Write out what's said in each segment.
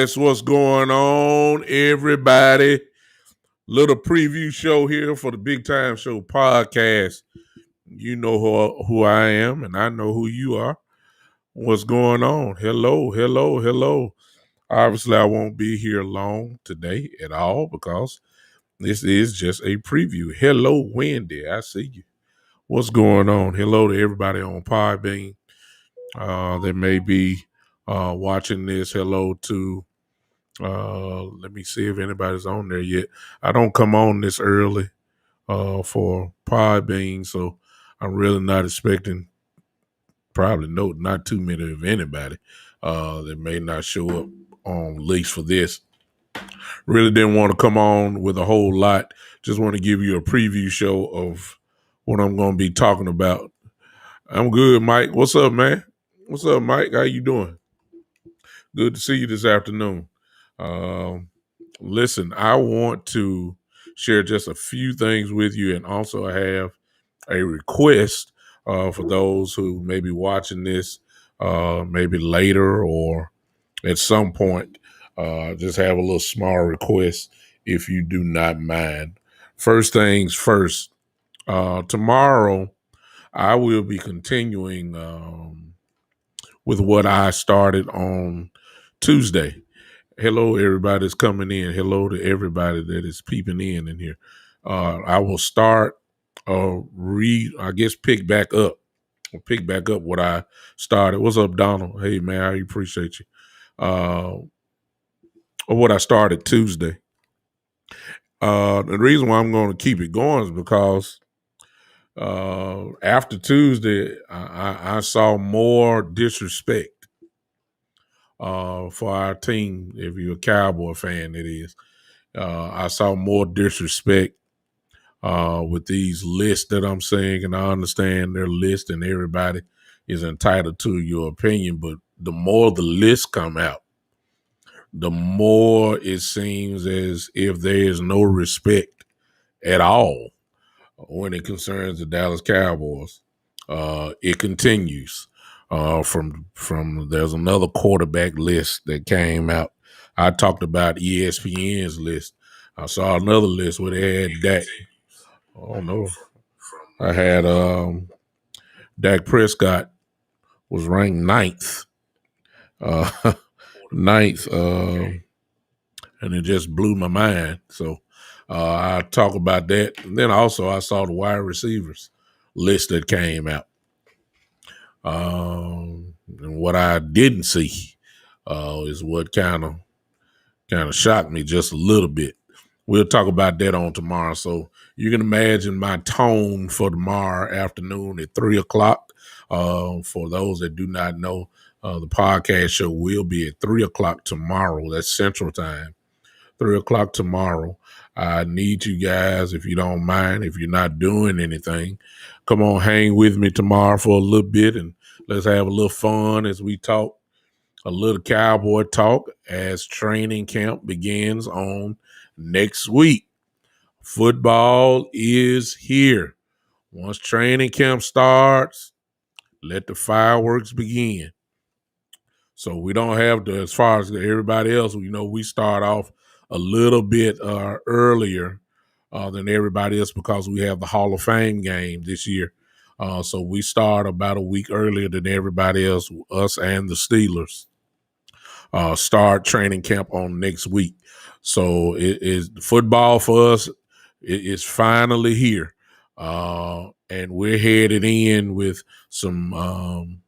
Yes, what's going on, everybody? Little preview show here for the Big Time Show podcast. You know who I am, and I know who you are. What's going on? Hello, hello, hello. Obviously, I won't be here long today at all because this is just a preview. Hello, Wendy. I see you. What's going on? Hello to everybody on Podbean that may be watching this. Hello to let me see if anybody's on there yet. I don't come on this early for Podbean, so I'm really not expecting probably not too many of anybody that may not show up on least for this. Really didn't want to come on with a whole lot. Just want to give you a preview show of what I'm going to be talking about. I'm good, Mike. What's up, man? What's up, Mike? How you doing? Good to see you this afternoon. Listen, I want to share just a few things with you and also have a request for those who may be watching this maybe later or at some point. Just have a little small request if you do not mind. First things first, tomorrow I will be continuing with what I started on Tuesday. Hello, everybody that's coming in. Hello to everybody that is peeping in here. I will start, pick back up. Pick back up what I started. What's up, Donald? Hey, man, I appreciate you. Or what I started Tuesday. The reason why I'm going to keep it going is because after Tuesday, I saw more disrespect for our team. If you're a Cowboy fan, it is. I saw more disrespect with these lists that I'm saying, and I understand their list, and everybody is entitled to your opinion. But the more the lists come out, the more it seems as if there is no respect at all when it concerns the Dallas Cowboys. It continues. From there's another quarterback list that came out. I talked about ESPN's list. I saw another list where they had Dak. Oh no, I had Dak Prescott was ranked ninth, ninth, and it just blew my mind. So I talk about that. And then also I saw the wide receivers list that came out. And what I didn't see is what kind of shocked me just a little bit. We'll talk about that on tomorrow. So you can imagine my tone for tomorrow afternoon at 3:00. For those that do not know, the podcast show will be at 3:00 tomorrow. That's Central Time. 3:00 tomorrow. I need you guys, if you don't mind, if you're not doing anything, come on, hang with me tomorrow for a little bit and let's have a little fun as we talk a little Cowboy talk as training camp begins on next week. Football is here. Once training camp starts, let the fireworks begin. So we don't have to, as far as everybody else, we start off a little bit earlier than everybody else because we have the Hall of Fame game this year. So we start about a week earlier than everybody else, us and the Steelers. Start training camp on next week. So it is football for us. It is finally here. And we're headed in with some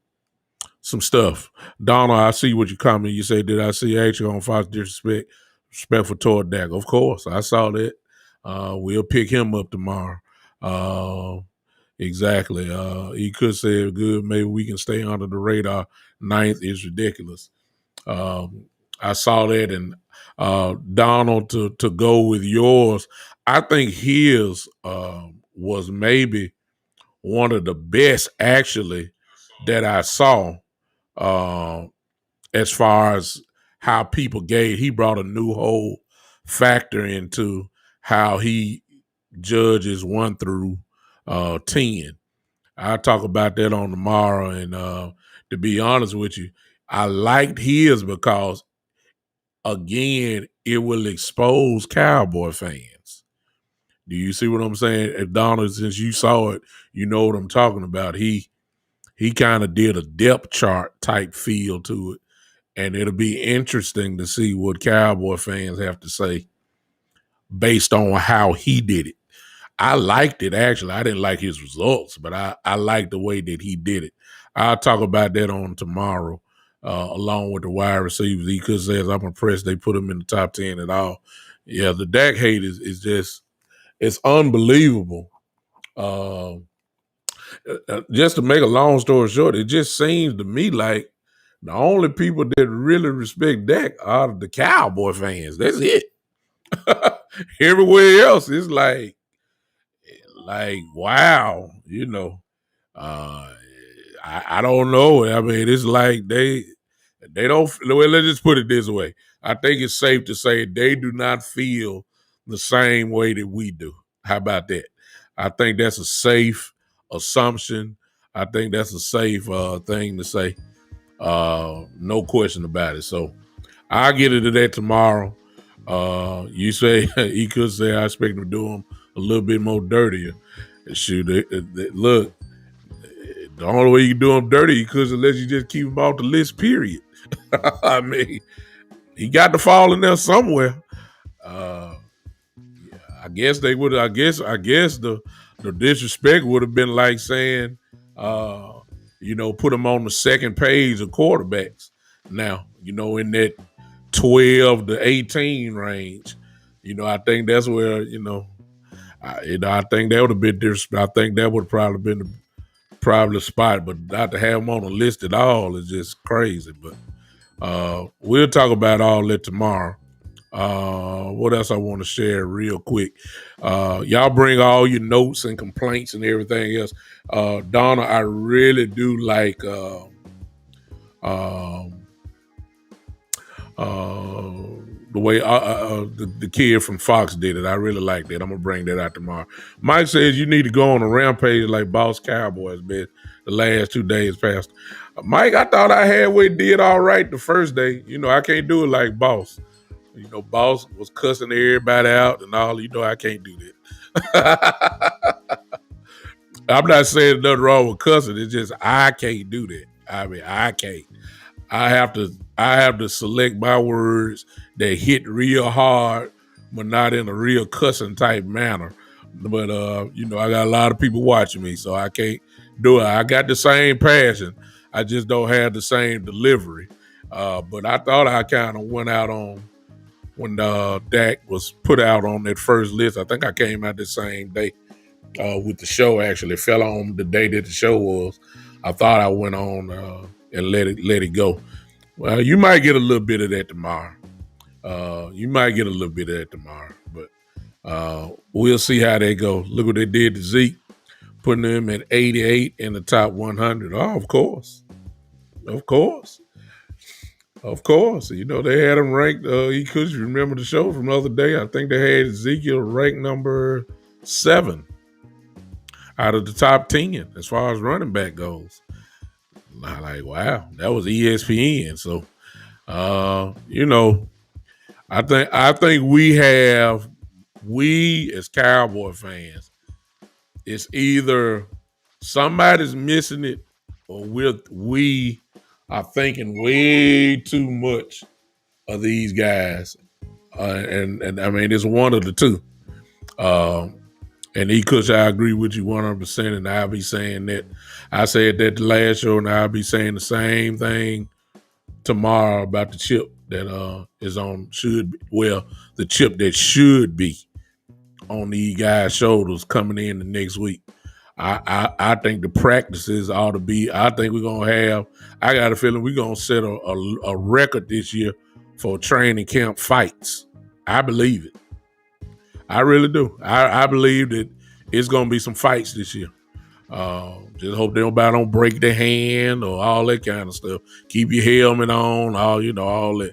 stuff. Donald, I see what you comment. You say, did I see H on Fox disrespectful toward Dak? Of course, I saw that. We'll pick him up tomorrow. Exactly. He could say, good, maybe we can stay under the radar. Ninth is ridiculous. I saw that, and Donald, to go with yours, I think his was maybe one of the best actually that I saw as far as how people he brought a new whole factor into how he judges 1 through 10. I'll talk about that on tomorrow, and to be honest with you, I liked his because again, it will expose Cowboy fans. Do you see what I'm saying? If Donald, since you saw it, you know what I'm talking about. He kind of did a depth chart type feel to it. And it'll be interesting to see what Cowboy fans have to say based on how he did it. I liked it, actually. I didn't like his results, but I liked the way that he did it. I'll talk about that on tomorrow, along with the wide receivers. He could say, I'm impressed they put him in the top 10 at all. Yeah, the DAK hate is just, it's unbelievable. Just to make a long story short, it just seems to me like the only people that really respect Dak are the Cowboy fans. That's it. Everywhere else is wow, Uh, I don't know. I mean, it's like they don't. Well, let's just put it this way. I think it's safe to say they do not feel the same way that we do. How about that? I think that's a safe assumption. I think that's a safe thing to say. No question about it. So I'll get into that tomorrow. You say he could say I expect him to do him a little bit more dirtier. Shoot, look, the only way you can do him dirty is unless you just keep him off the list, period. I mean, he got to fall in there somewhere. Uh, yeah, I guess they would. I guess the disrespect would have been like saying, put him on the second page of quarterbacks. Now, in that 12 to 18 range, I think that's where I think that would have been disrespect. I think that would have probably been the spot, but not to have him on the list at all is just crazy. But we'll talk about all that tomorrow. What else I want to share real quick? Y'all bring all your notes and complaints and everything else. Donna, I really do like the way the kid from Fox did it. I really like that. I'm gonna bring that out tomorrow. Mike says you need to go on a rampage like Boss Cowboys been the last 2 days past. Mike, I thought I did all right the first day. I can't do it like Boss. Boss was cussing everybody out and all. I can't do that. I'm not saying nothing wrong with cussing. It's just I can't do that. I mean, I can't. I have to select my words that hit real hard, but not in a real cussing type manner. But I got a lot of people watching me, so I can't do it. I got the same passion. I just don't have the same delivery. But I thought I kind of went out on when Dak was put out on that first list. I think I came out the same day with the show. Actually, it fell on the day that the show was. I thought I went on and let it go. Well, you might get a little bit of that tomorrow. But we'll see how they go. Look what they did to Zeke, putting him at 88 in the top 100. Oh, of course. They had him ranked. He could remember the show from the other day. I think they had Ezekiel ranked number 7 out of the top 10 as far as running back goes. Like, wow, that was ESPN. So, I think we as Cowboy fans, it's either somebody's missing it or we are thinking way too much of these guys. And I mean, it's one of the two. And Kush, I agree with you 100%, and I'll be saying that. I said that the last show, and I'll be saying the same thing tomorrow about the chip that is on the chip that should be on these guys' shoulders coming in the next week. I think the practices ought to be. I think we're gonna have. I got a feeling we're gonna set a record this year for training camp fights. I believe it. I really do. I believe that it's going to be some fights this year. Just hope nobody don't break their hand or all that kind of stuff. Keep your helmet on, all that.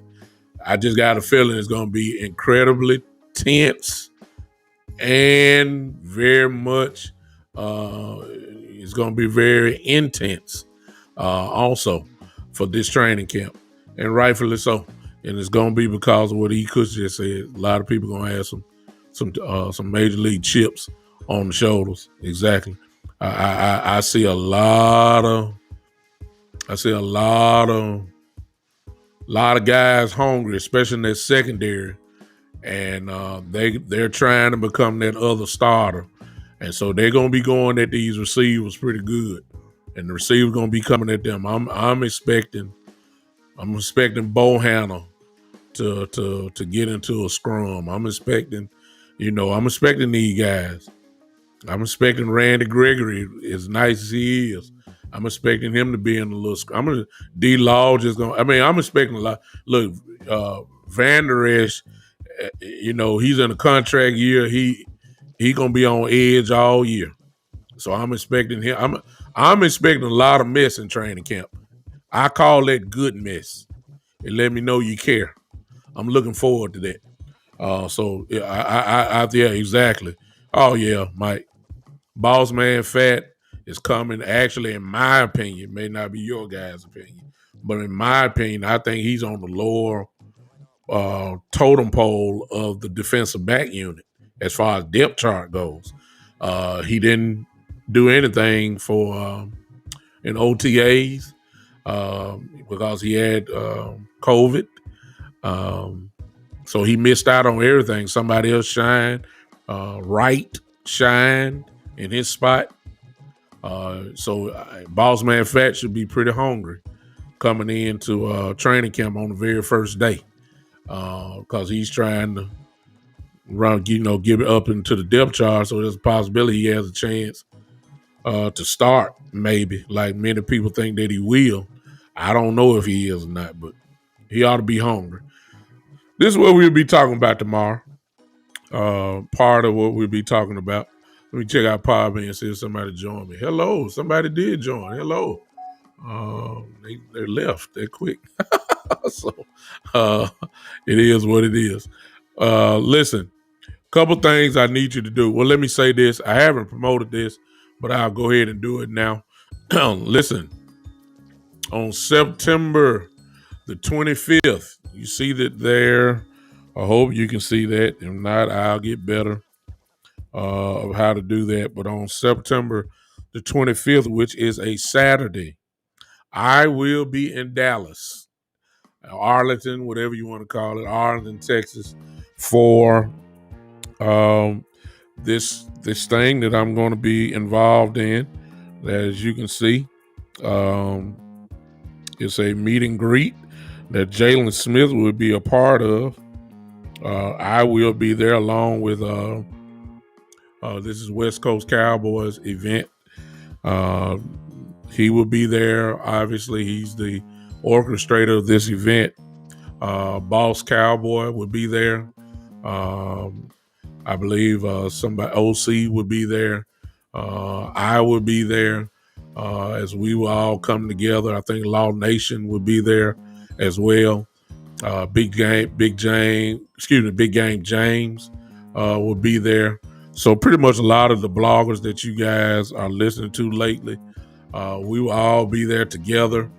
I just got a feeling it's going to be incredibly tense and very much. It's going to be very intense also for this training camp, and rightfully so. and it's gonna be because of what E. Kush just said. A lot of people gonna have some major league chips on the shoulders. Exactly. I see a lot of guys hungry, especially in that secondary, and they're trying to become that other starter, and so they're gonna be going at these receivers pretty good, and the receivers gonna be coming at them. I'm expecting Bohanna to get into a scrum. I'm expecting these guys. I'm expecting Randy Gregory, as nice as he is. I'm expecting him to be in a little. D-Law just going. I'm expecting a lot. Look, Van Der Esch, he's in a contract year. He gonna be on edge all year. So I'm expecting him. I'm expecting a lot of mess in training camp. I call that good mess. It let me know you care. I'm looking forward to that. Yeah, exactly. Oh yeah, Mike. Boss Man Fat is coming. Actually, in my opinion, may not be your guys' opinion, but in my opinion, I think he's on the lower totem pole of the defensive back unit as far as depth chart goes. He didn't do anything for in OTAs because he had COVID. So he missed out on everything. Somebody else shined. Wright shined in his spot. So Boss Man Fat should be pretty hungry coming into training camp on the very first day because he's trying to run, give it up into the depth chart. So there's a possibility he has a chance to start, maybe, like many people think that he will. I don't know if he is or not, but he ought to be hungry. This is what we'll be talking about tomorrow. Part of what we'll be talking about. Let me check out Podbean and see if somebody joined me. Hello, somebody did join. Hello. They left. They're quick. So it is what it is. Listen, couple things I need you to do. Well, let me say this. I haven't promoted this, but I'll go ahead and do it now. Listen, on September the 25th, you see that there. I hope you can see that. If not, I'll get better of how to do that. But on September the 25th, which is a Saturday, I will be in Dallas, Arlington, whatever you want to call it, Arlington, Texas, for this thing that I'm going to be involved in. As you can see, it's a meet and greet that Jalen Smith will be a part of. I will be there along with this is West Coast Cowboys event. He will be there. Obviously, he's the orchestrator of this event. Boss Cowboy will be there. I believe somebody OC would be there. I would be there as we will all come together. I think Law Nation would be there as well. Big Game James will be there. So pretty much a lot of the bloggers that you guys are listening to lately, we will all be there together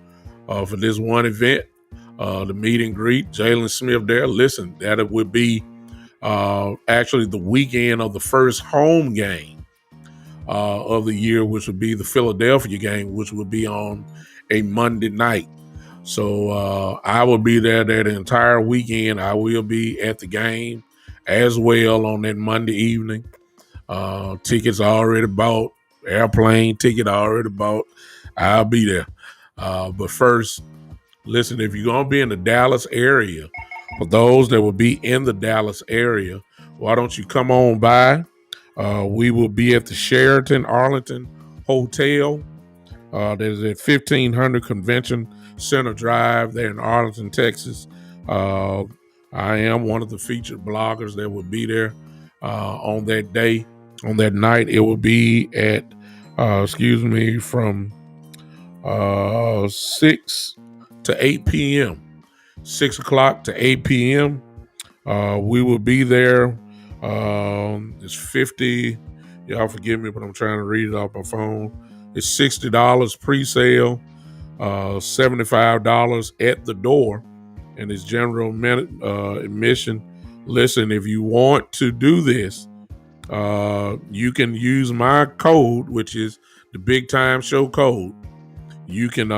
for this one event, the meet and greet. Jalen Smith there. Listen, that it would be actually the weekend of the first home game of the year, which would be the Philadelphia game, which would be on a Monday night. So I will be there that entire weekend. I will be at the game as well on that Monday evening. Tickets already bought. Airplane ticket already bought. I'll be there. But first, listen, if you're going to be in the Dallas area, for those that will be in the Dallas area, why don't you come on by? We will be at the Sheraton Arlington Hotel. That is at 1500 Convention Center Drive there in Arlington, Texas. I am one of the featured bloggers that will be there on that day. On that night, it will be at, from 6 to 8 p.m. 6 o'clock to 8 p.m. We will be there. It's 50. Y'all forgive me, but I'm trying to read it off my phone. It's $60 pre-sale, $75 at the door, and it's general admission. Listen, if you want to do this, you can use my code, which is the Big Time Show code. You can,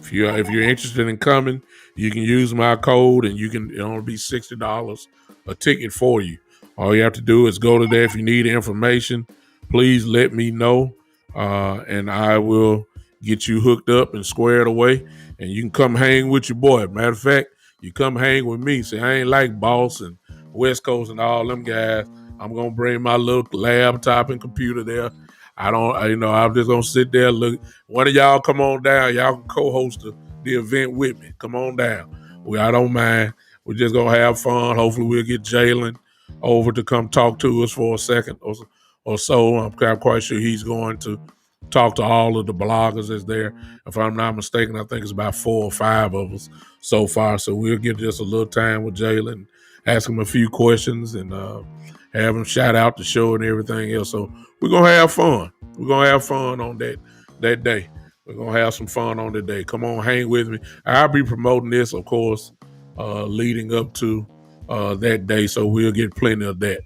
if you're interested in coming, you can use my code, and it'll be $60 a ticket for you. All you have to do is go to there. If you need information, please let me know, and I will get you hooked up and squared away, and you can come hang with your boy. Matter of fact, you come hang with me. See, I ain't like Boss and West Coast and all them guys. I'm gonna bring my little laptop and computer there. I'm just gonna sit there. Look, one of y'all come on down. Y'all can co-host the event with me. Come on down. I don't mind. We're just gonna have fun. Hopefully, we'll get Jalen over to come talk to us for a second or so. I'm quite sure he's going to talk to all of the bloggers that's there. If I'm not mistaken, I think it's about 4 or 5 of us so far. So we'll get just a little time with Jalen, ask him a few questions, and have him shout out the show and everything else. So we're gonna have fun. We're gonna have fun on that day. We're gonna have some fun on the day. Come on, hang with me. I'll be promoting this, of course, leading up to that day. So we'll get plenty of that.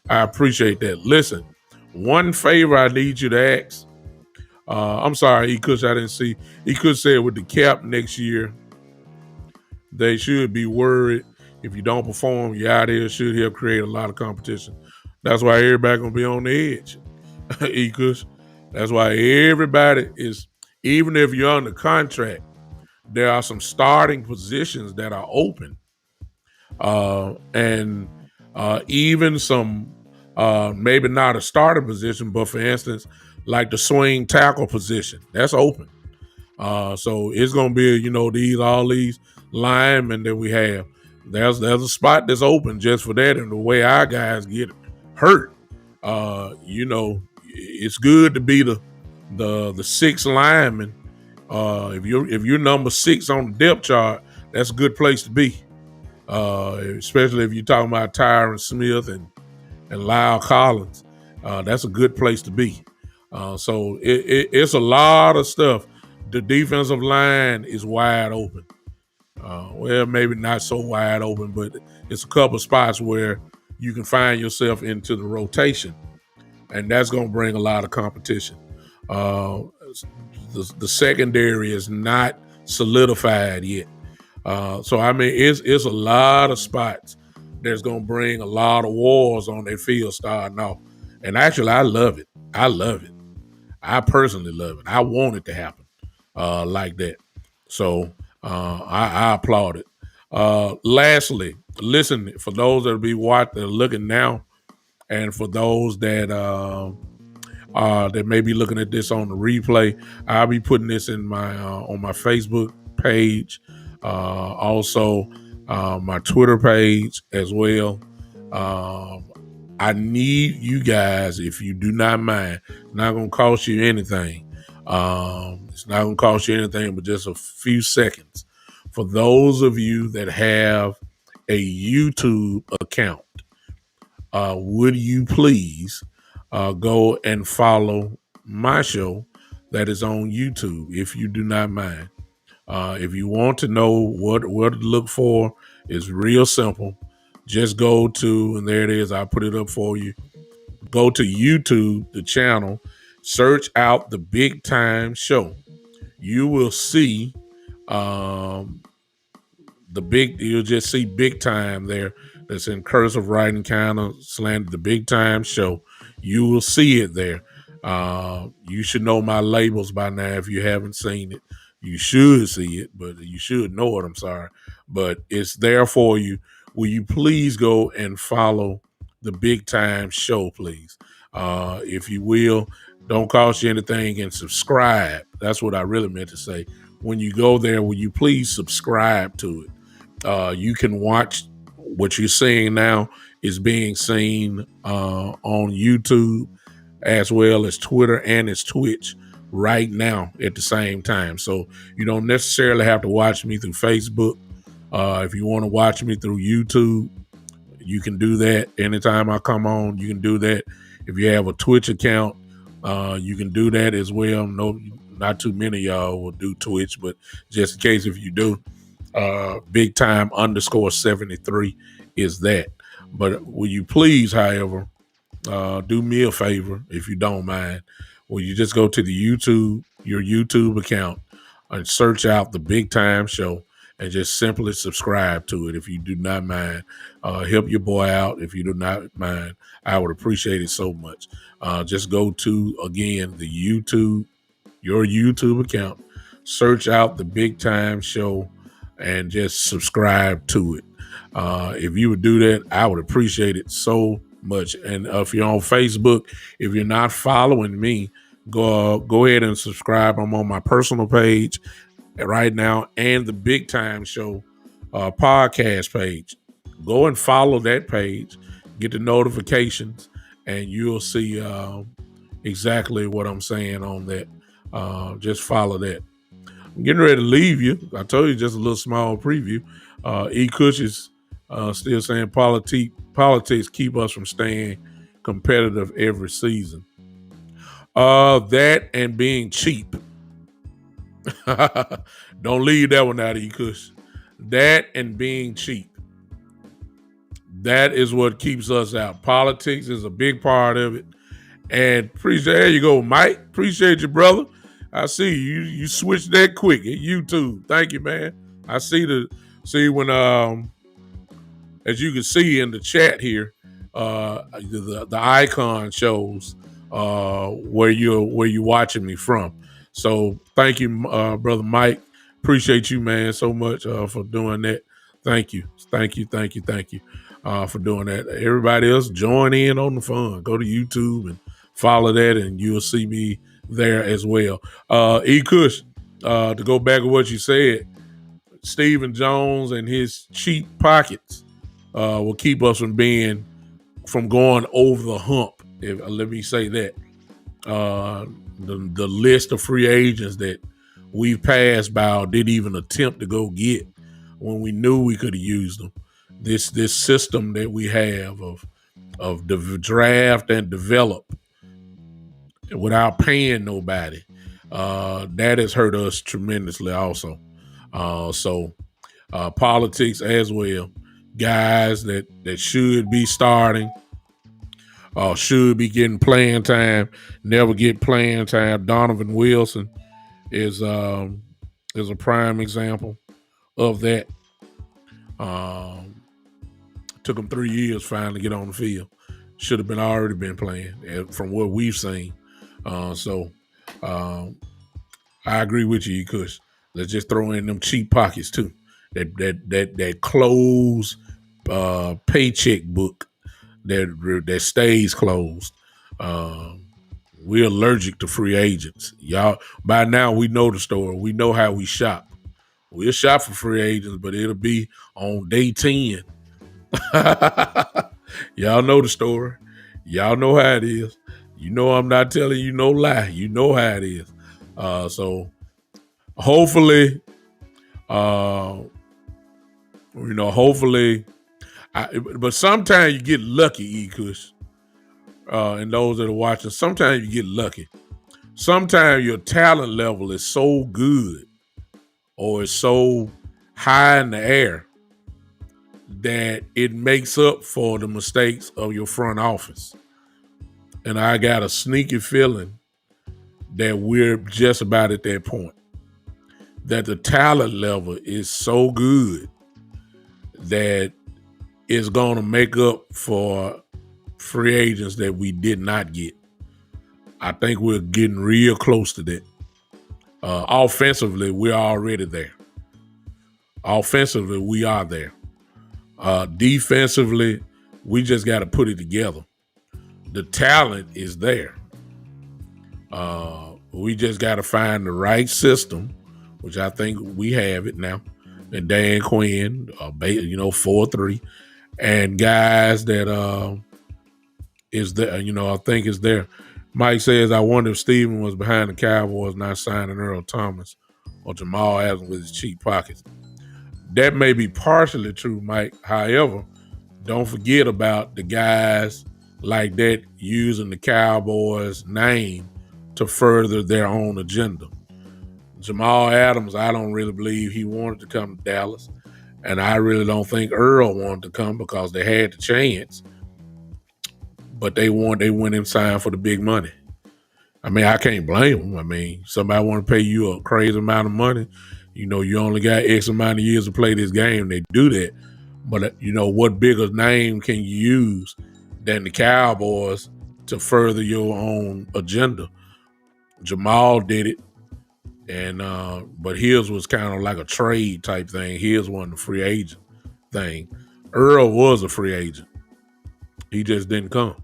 I appreciate that. Listen, one favor I need you to ask. I'm sorry, Ekush, I didn't see. Ekush said with the cap next year, they should be worried if you don't perform, you out there should help create a lot of competition. That's why everybody gonna be on the edge, Ekush. That's why everybody is, even if you're under contract, there are some starting positions that are open. And even some, maybe not a starting position, but for instance, like the swing tackle position, that's open. So it's gonna be, all these linemen that we have. There's a spot that's open just for that, and the way our guys get hurt, it's good to be the sixth lineman. If you're number 6 on the depth chart, that's a good place to be. Especially if you're talking about Tyron Smith and Lyle Collins, that's a good place to be. So it's a lot of stuff. The defensive line is wide open. Well, maybe not so wide open, but it's a couple spots where you can find yourself into the rotation, and that's going to bring a lot of competition. The secondary is not solidified yet. So, I mean, it's a lot of spots that's going to bring a lot of wars on their field starting off. And actually, I love it. I personally love it. I want it to happen like that. So I applaud it. Lastly, listen, for those that be watching, that are looking now, and for those that that may be looking at this on the replay, I'll be putting this in my on my Facebook page, also my Twitter page as well. I need you guys, if you do not mind, it's not going to cost you anything. It's not going to cost you anything but just a few seconds. For those of you that have a YouTube account, would you please go and follow my show that is on YouTube, if you do not mind. If you want to know what to look for, it's real simple. Just go to, and there it is, I'll put it up for you. Go to YouTube, the channel, search out the Big Time Show. You will see you'll just see Big Time there. That's in cursive writing, kind of slanted, the Big Time Show. You will see it there. You should know my labels by now if you haven't seen it. You should see it, but you should know it, I'm sorry. But it's there for you. Will you please go and follow the Big Time Show, please? If you will, don't cost you anything, and subscribe. That's what I really meant to say. When you go there, will you please subscribe to it? You can watch what you're seeing now is being seen on YouTube as well as Twitter and its Twitch right now at the same time. So you don't necessarily have to watch me through Facebook. If you want to watch me through YouTube, you can do that. Anytime I come on, you can do that. If you have a Twitch account, you can do that as well. No, not too many of y'all will do Twitch, but just in case if you do, Big time underscore 73 is that. But will you please, however, do me a favor if you don't mind? Will you just go to your YouTube account, and search out the Big Time Show and just simply subscribe to it if you do not mind. Help your boy out if you do not mind. I would appreciate it so much. Just go to, again, your YouTube account, search out the Big Time Show, and just subscribe to it. If you would do that, I would appreciate it so much. And if you're on Facebook, if you're not following me, go ahead and subscribe. I'm on my personal page right now and the Big Time Show podcast page. Go and follow that page, get the notifications, and you'll see exactly what I'm saying on that. Just follow that. I'm getting ready to leave you. I told you just a little small preview. E. Cush is still saying politics keep us from staying competitive every season. That and being cheap. Don't leave that one out, E. Cush. That and being cheap. That is what keeps us out. Politics is a big part of it. And there you go, Mike. Appreciate you, brother. I see you switched that quick at YouTube. Thank you, man. I see when as you can see in the chat here, the icon shows where you're watching me from. So thank you, brother Mike. Appreciate you, man, so much for doing that. Thank you for doing that. Everybody else, join in on the fun. Go to YouTube and follow that, and you'll see me there as well. E. Cush, to go back to what you said, Stephen Jones and his cheap pockets will keep us from going over the hump. Let me say that. The list of free agents that we've passed by or didn't even attempt to go get when we knew we could have used them. This system that we have of the draft and develop without paying nobody, that has hurt us tremendously also. So politics as well. Guys that should be starting, should be getting playing time, never get playing time. Donovan Wilson is a prime example of that. Took him 3 years finally to get on the field. Should have already been playing from what we've seen. So I agree with you, Kush. Let's just throw in them cheap pockets too. That closed paycheck book that stays closed. We're allergic to free agents. Y'all, by now we know the story. We know how we shop. We'll shop for free agents, but it'll be on day 10. Y'all know the story. Y'all know how it is. You know I'm not telling you no lie. You know how it is. So hopefully, but sometimes you get lucky, E-Kush, and those that are watching, sometimes you get lucky. Sometimes your talent level is so good or is so high in the air that it makes up for the mistakes of your front office. And I got a sneaky feeling that we're just about at that point, that the talent level is so good that it's going to make up for free agents that we did not get. I think we're getting real close to that. Offensively, we're already there. Offensively, we are there. Defensively, we just got to put it together. The talent is there. We just got to find the right system, which I think we have it now. And Dan Quinn, 4-3, and guys that is there. I think is there. Mike says, I wonder if Steven was behind the Cowboys not signing Earl Thomas or Jamal Adams with his cheap pockets. That may be partially true, Mike. However, don't forget about the guys like that using the Cowboys name to further their own agenda. Jamal Adams, I don't really believe he wanted to come to Dallas. And I really don't think Earl wanted to come because they had the chance. But they went and signed for the big money. I mean, I can't blame them. I mean, somebody want to pay you a crazy amount of money. You only got X amount of years to play this game. They do that. But, what bigger name can you use than the Cowboys to further your own agenda? Jamal did it. And but his was kind of like a trade type thing. His wasn't a free agent thing. Earl was a free agent. He just didn't come.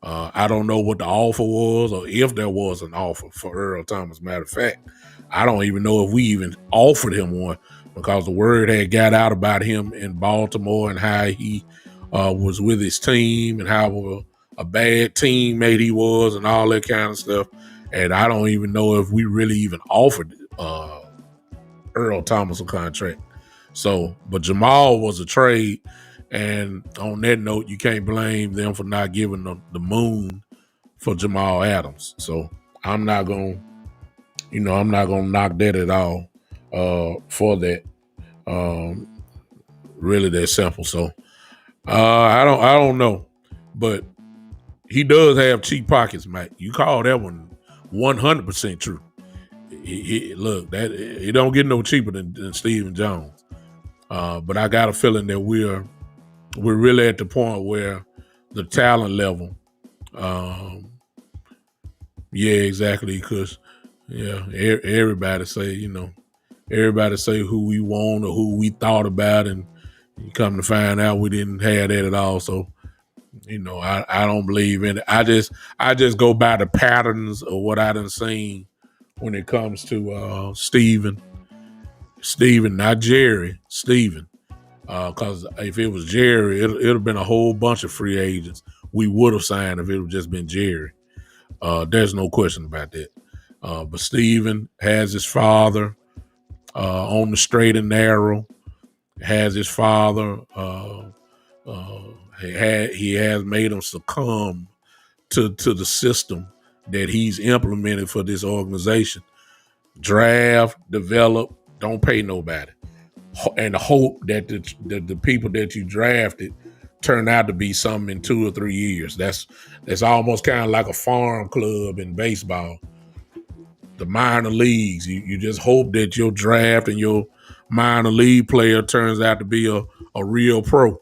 I don't know what the offer was or if there was an offer for Earl Thomas. Matter of fact, I don't even know if we even offered him one because the word had got out about him in Baltimore and how he was with his team and how a bad teammate he was and all that kind of stuff. And I don't even know if we really even offered Earl Thomas a contract. So, but Jamal was a trade. And on that note, you can't blame them for not giving the moon for Jamal Adams. So I'm not gonna knock that at all for that. Really that simple. So I don't know, but he does have cheap pockets, Mike. You call that one 100% true. Look, that it don't get no cheaper than Stephen Jones. But I got a feeling that we're really at the point where the talent level, yeah, exactly. Because everybody say who we want or who we thought about, and you come to find out we didn't have that at all. So I don't believe in it. I just go by the patterns of what I done seen when it comes to Steven, not Jerry, Steven. Because if it was Jerry, it'd have been a whole bunch of free agents we would have signed if it would just been Jerry. There's no question about that. But Steven has his father on the straight and narrow. Has his father. He has made him succumb to the system that he's implemented for this organization. Draft, develop, don't pay nobody. And hope that the people that you drafted turn out to be something in 2 or 3 years. That's almost kind of like a farm club in baseball. The minor leagues, you just hope that your draft and your minor league player turns out to be a real pro.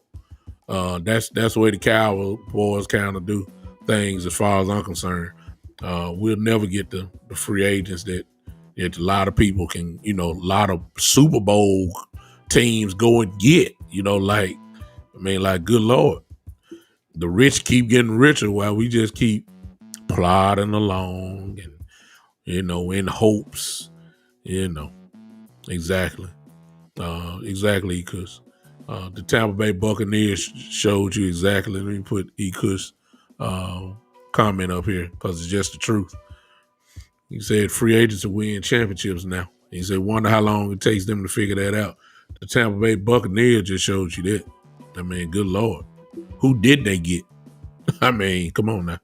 That's the way the Cowboys kind of do things as far as I'm concerned. We'll never get the free agents that a lot of people can, a lot of Super Bowl teams go and get, like good Lord. The rich keep getting richer while we just keep plodding along and, in hopes, exactly. Exactly, because the Tampa Bay Buccaneers showed you exactly. Let me put Eku's comment up here because it's just the truth. He said free agents will win championships now. He said, wonder how long it takes them to figure that out. The Tampa Bay Buccaneers just showed you that. I mean, good Lord. Who did they get? I mean, come on now.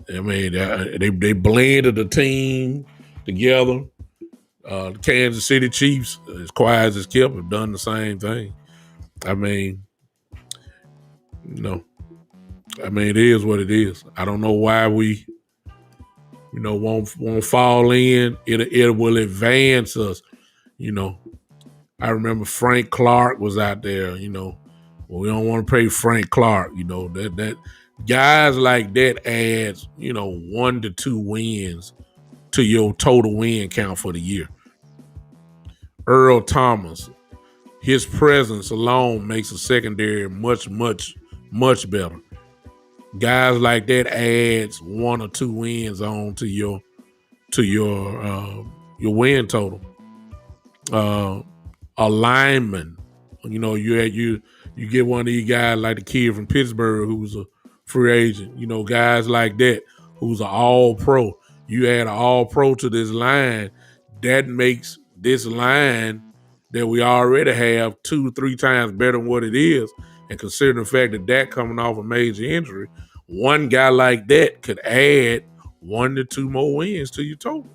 I mean, they blended the team together. The Kansas City Chiefs, as quiet as it's kept, have done the same thing. I mean, it is what it is. I don't know why we, won't fall in. It will advance us. I remember Frank Clark was out there. We don't want to pay Frank Clark. That guys like that adds 1 to 2 wins to your total win count for the year. Earl Thomas, his presence alone makes a secondary much, much, much better. Guys like that adds 1 or 2 wins on to your win total. A lineman, you get one of these guys like the kid from Pittsburgh who's a free agent. Guys like that who's an all pro. You add an all pro to this line, that makes this line that we already have 2-3 times better than what it is. And considering the fact that DAK coming off a major injury, one guy like that could add 1 to 2 more wins to your total.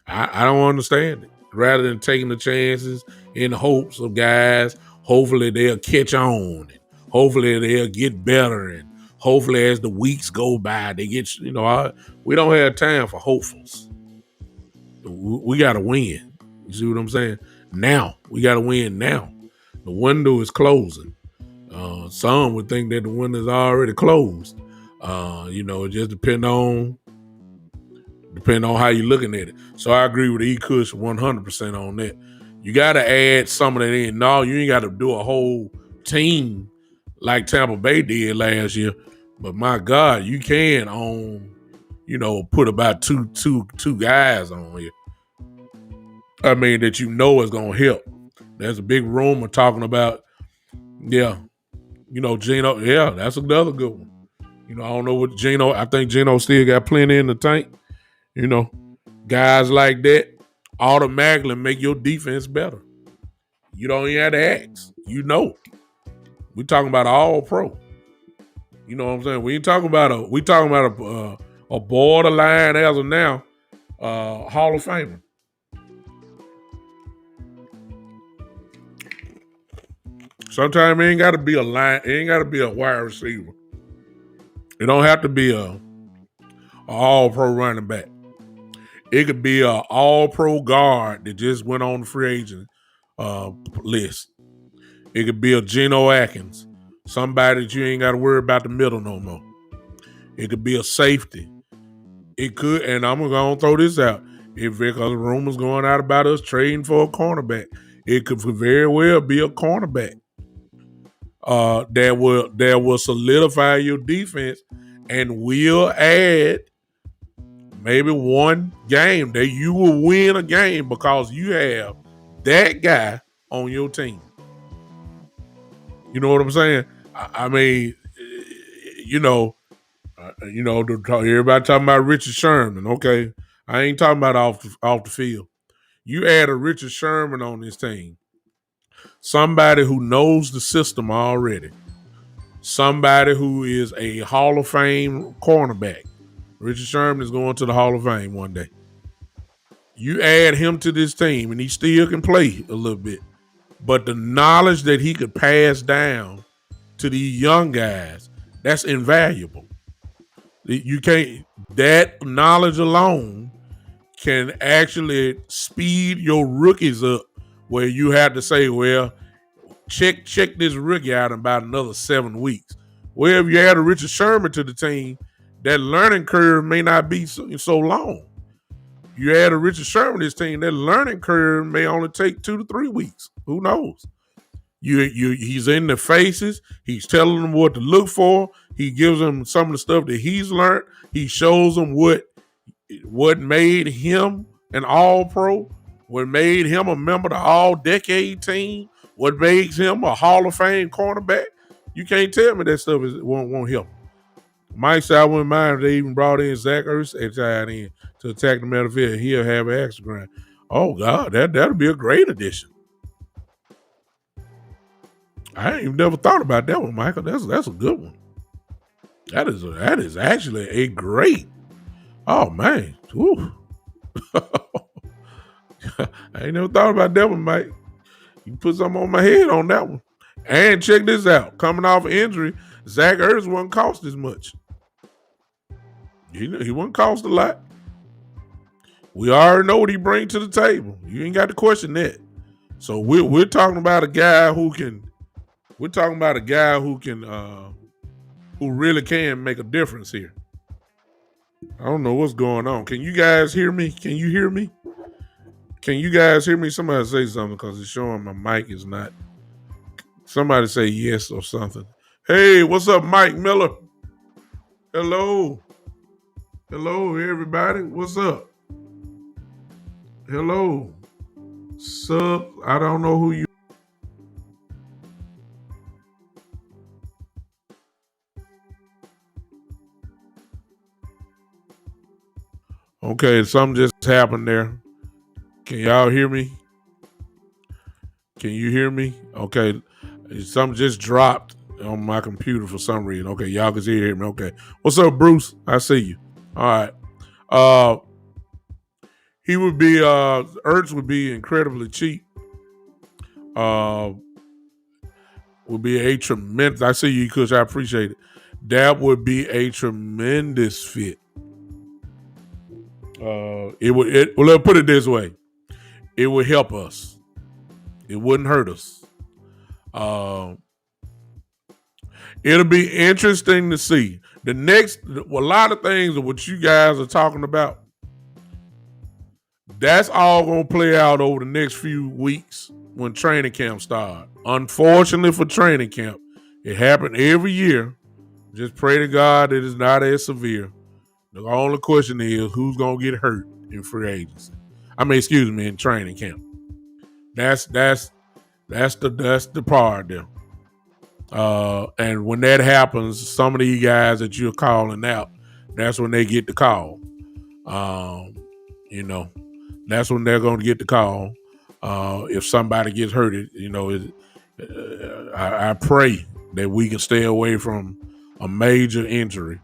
I don't understand it. Rather than taking the chances in hopes of guys, hopefully they'll catch on, and hopefully they'll get better, and hopefully as the weeks go by, they get, we don't have time for hopefuls. We got to win. You see what I'm saying? Now. We got to win now. The window is closing. Some would think that the window is already closed. It just depends on how you're looking at it. So I agree with E-Kush 100% on that. You got to add some of that in. No, you ain't got to do a whole team like Tampa Bay did last year. But my God, you can put about two guys on here. I mean, that is going to help. There's a big rumor talking about, Gino. Yeah, that's another good one. I don't know what Gino. I think Gino still got plenty in the tank. Guys like that automatically make your defense better. You don't even have to ask. We're talking about an all pro. You know what I'm saying? We talking about a borderline as of now, Hall of Famer. Sometimes it ain't got to be a line. It ain't got to be a wide receiver. It don't have to be a all pro running back. It could be an all pro guard that just went on the free agent list. It could be a Geno Atkins, somebody that you ain't got to worry about the middle no more. It could be a safety. It could, and I'm going to throw this out, because rumors going out about us trading for a cornerback. It could very well be a cornerback that will solidify your defense and will add maybe one game that you will win a game because you have that guy on your team. You know what I'm saying? I mean, everybody talking about Richard Sherman. Okay, I ain't talking about off the field. You add a Richard Sherman on this team, somebody who knows the system already, somebody who is a Hall of Fame cornerback. Richard Sherman is going to the Hall of Fame one day. You add him to this team, and he still can play a little bit. But the knowledge that he could pass down to these young guys, that's invaluable. That knowledge alone can actually speed your rookies up where you have to say, well, check this rookie out in about another 7 weeks. Well, if you add a Richard Sherman to the team, that learning curve may not be so long. You add a Richard Sherman to this team, that learning curve may only take 2 to 3 weeks. Who knows? He's in the faces. He's telling them what to look for. He gives them some of the stuff that he's learned. He shows them what made him an all-pro, what made him a member of the all-decade team, what makes him a Hall of Fame cornerback. You can't tell me that stuff won't help. Mike said I wouldn't mind if they even brought in Zach Ertz at tight end to attack the middle field. He'll have an extra grind. Oh, God, that'll be a great addition. I ain't even never thought about that one, Michael. That's a good one. That is actually a great. Oh man, I ain't never thought about that one, Mike. You put something on my head on that one. And check this out. Coming off an injury, Zach Ertz wouldn't cost as much. He wouldn't cost a lot. We already know what he brings to the table. You ain't got to question that. So we're talking about a guy who can. We're talking about a guy who really can make a difference here. I don't know what's going on. Can you guys hear me? Can you hear me? Can you guys hear me? Somebody say something because it's showing my mic is not. Somebody say yes or something. Hey, what's up, Mike Miller? Hello. Hello, everybody. What's up? Hello. Sup? I don't know who you. Okay, something just happened there. Can y'all hear me? Can you hear me? Okay, something just dropped on my computer for some reason. Okay, y'all can hear me. Okay, what's up, Bruce? I see you. All right. He would be Ertz would be incredibly cheap. Would be a tremendous. I see you, Kush. I appreciate it. That would be a tremendous fit. It would. Well, let's put it this way. It would help us. It wouldn't hurt us. It'll be interesting to see the next. A lot of things of what you guys are talking about. That's all gonna play out over the next few weeks when training camp starts. Unfortunately for training camp, it happened every year. Just pray to God that it's not as severe. The only question is who's gonna get hurt in free agency. In training camp. That's the part there. And when that happens, some of these guys that you're calling out, that's when they get the call. That's when they're going to get the call. If somebody gets hurt, I pray that we can stay away from a major injury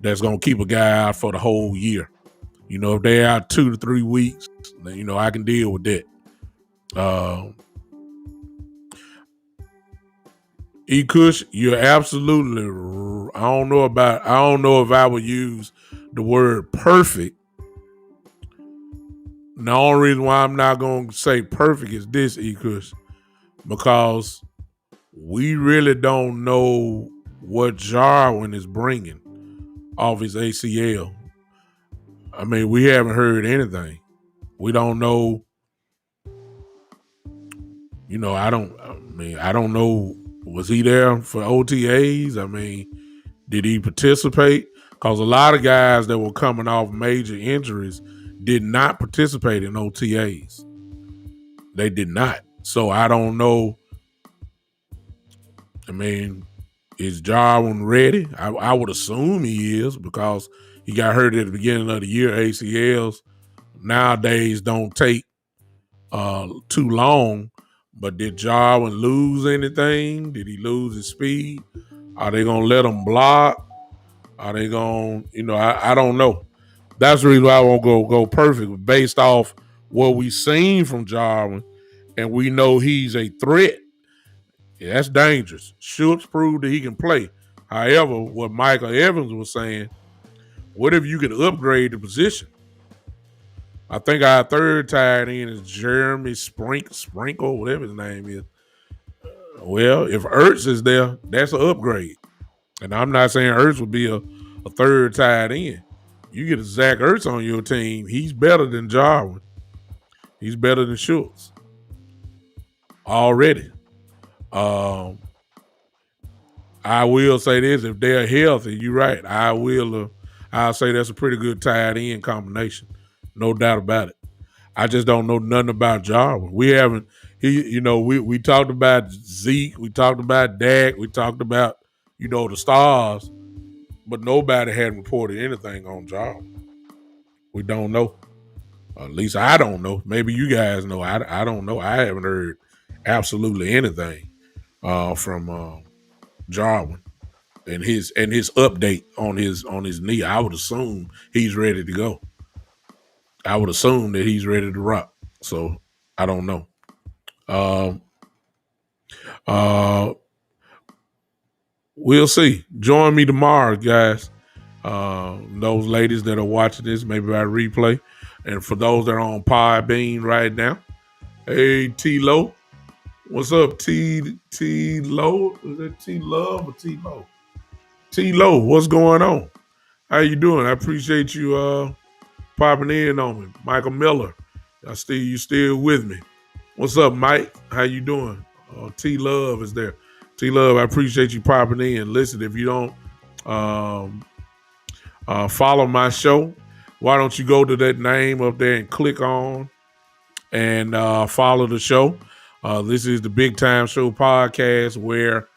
that's going to keep a guy out for the whole year. If they're out 2 to 3 weeks, then, I can deal with that. E-Kush, you're absolutely. I don't know if I would use the word perfect. The only reason why I'm not going to say perfect is this, E-Kush, because we really don't know what Jarwin is bringing off his ACL. We haven't heard anything. We don't know. I don't know. Was he there for OTAs? Did he participate? Because a lot of guys that were coming off major injuries did not participate in OTAs. They did not. So I don't know. Is Jarwin ready? I would assume he is because he got hurt at the beginning of the year. ACLs nowadays don't take too long. But did Jarwin lose anything? Did he lose his speed? Are they going to let him block? Are they going to, I don't know. That's the reason why I won't go perfect. Based off what we've seen from Jarwin, and we know he's a threat. Yeah, that's dangerous. Schultz proved that he can play. However, what Michael Evans was saying, what if you can upgrade the position? I think our third tight end is Jeremy Sprinkle, whatever his name is. Well, if Ertz is there, that's an upgrade. And I'm not saying Ertz would be a third tight end. You get a Zach Ertz on your team, he's better than Jarwin. He's better than Schultz. Already. I will say this, if they're healthy, you're right. I'll say that's a pretty good tight end combination. No doubt about it. I just don't know nothing about Jarwin. We talked about Zeke, we talked about Dak, we talked about, the stars, but nobody had reported anything on Jarwin. We don't know. At least I don't know. Maybe you guys know. I don't know. I haven't heard absolutely anything from Jarwin and his update on his knee. I would assume he's ready to go. I would assume that he's ready to rock. So I don't know. We'll see. Join me tomorrow, guys. Those ladies that are watching this, maybe by replay. And for those that are on Podbean right now, hey, T-Lo. What's up, T-Lo? Is that T-Love or T-Lo? T-Lo, what's going on? How you doing? I appreciate you popping in on me. Michael Miller, you still with me. What's up, Mike? How you doing? T-Love is there. T-Love, I appreciate you popping in. Listen, if you don't follow my show, why don't you go to that name up there and click on and follow the show. This is the Big Time Show podcast where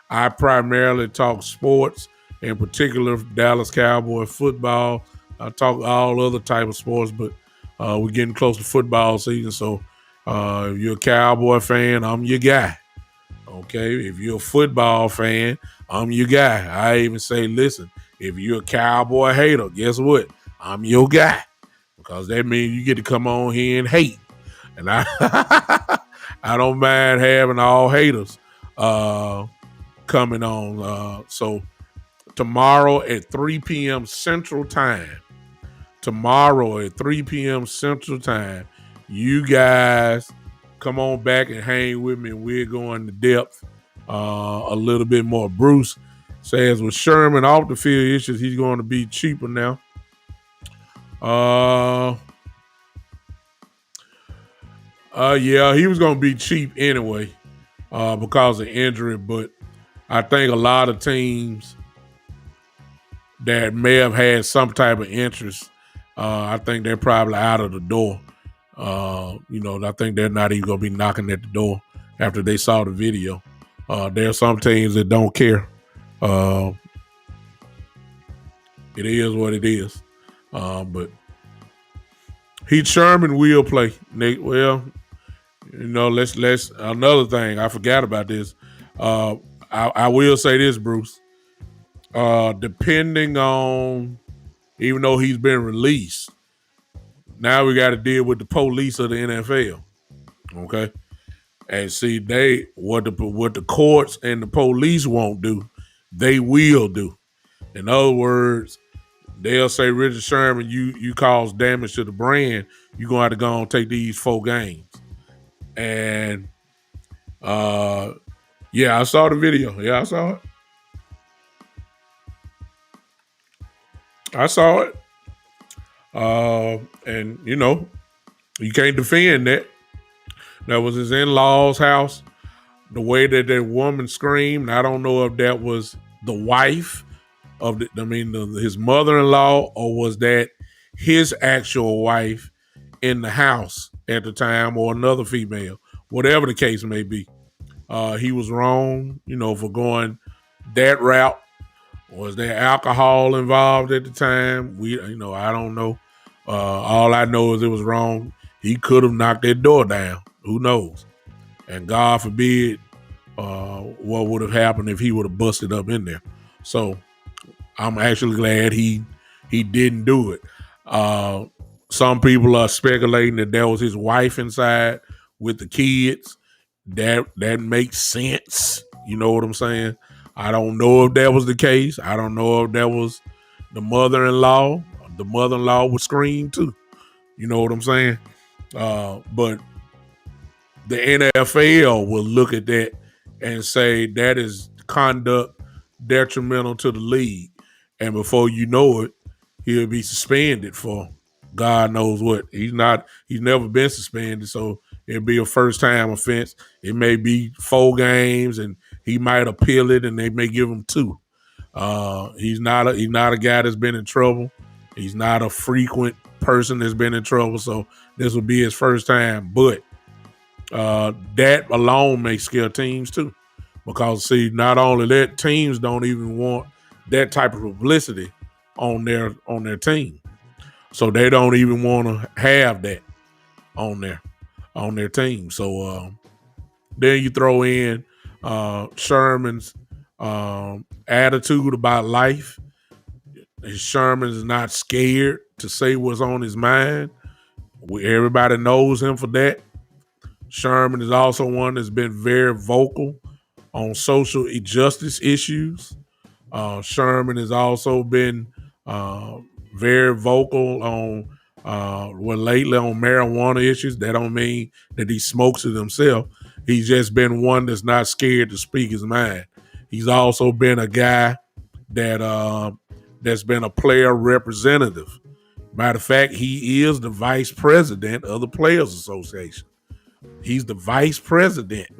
I primarily talk sports, in particular Dallas Cowboy football. I talk all other type of sports, but we're getting close to football season. So if you're a Cowboy fan, I'm your guy. Okay, if you're a football fan, I'm your guy. I even say, listen, if you're a Cowboy hater, guess what? I'm your guy. because that means you get to come on here and hate. And I I don't mind having all haters coming on. So tomorrow at 3 p.m. Central Time, you guys come on back and hang with me. We're going to depth a little bit more. Bruce says with Sherman off the field issues, he's going to be cheaper now. Yeah, he was going to be cheap anyway because of injury, but I think a lot of teams that may have had some type of interest, I think they're probably out of the door. I think they're not even going to be knocking at the door after they saw the video. There are some teams that don't care. It is what it is. But Heath Sherman will play. Well, let's another thing. I forgot about this. I will say this, Bruce. Depending on, even though he's been released, now we got to deal with the police of the NFL. Okay, and see what the courts and the police won't do, they will do. In other words, they'll say, Richard Sherman, you caused damage to the brand. You're gonna have to go and take these 4 games. And yeah, I saw the video. Yeah, I saw it. And you can't defend that. That was his in-laws' house. The way that woman screamed, I don't know if that was the wife of his mother-in-law, or was that his actual wife in the house at the time, or another female. Whatever the case may be, he was wrong, for going that route. Was there alcohol involved at the time? I don't know. All I know is it was wrong. He could have knocked that door down. Who knows? And God forbid what would have happened if he would have busted up in there. So I'm actually glad he didn't do it. Some people are speculating that there was his wife inside with the kids. That makes sense. You know what I'm saying? I don't know if that was the case. I don't know if that was the mother-in-law. The mother-in-law would scream too. You know what I'm saying? But the NFL will look at that and say that is conduct detrimental to the league. And before you know it, he'll be suspended for God knows what. He's never been suspended, so it'll be a first-time offense. It may be 4 games, and he might appeal it, and they may give him 2. He's not a guy that's been in trouble. He's not a frequent person that's been in trouble, so this will be his first time. But that alone may scare teams too, because see, not only that, teams don't even want that type of publicity on their team, so they don't even want to have that on their team. So then you throw in Sherman's attitude about life. Sherman is not scared to say what's on his mind. Everybody knows him for that. Sherman is also one that's been very vocal on social justice issues. Sherman has also been very vocal on lately on marijuana issues. That don't mean that he smokes it himself. He's just been one that's not scared to speak his mind. He's also been a guy that's been a player representative. Matter of fact, he is the vice president of the Players Association. He's the vice president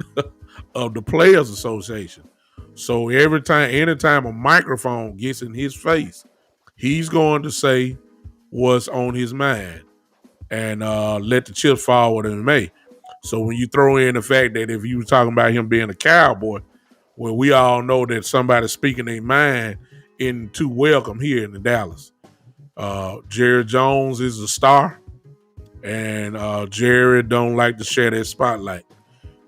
of the Players Association. So anytime a microphone gets in his face, he's going to say what's on his mind and let the chips fall where they may. So when you throw in the fact that if you were talking about him being a cowboy, well, we all know that somebody speaking their mind isn't too welcome here in Dallas. Jerry Jones is a star, and Jerry don't like to share that spotlight.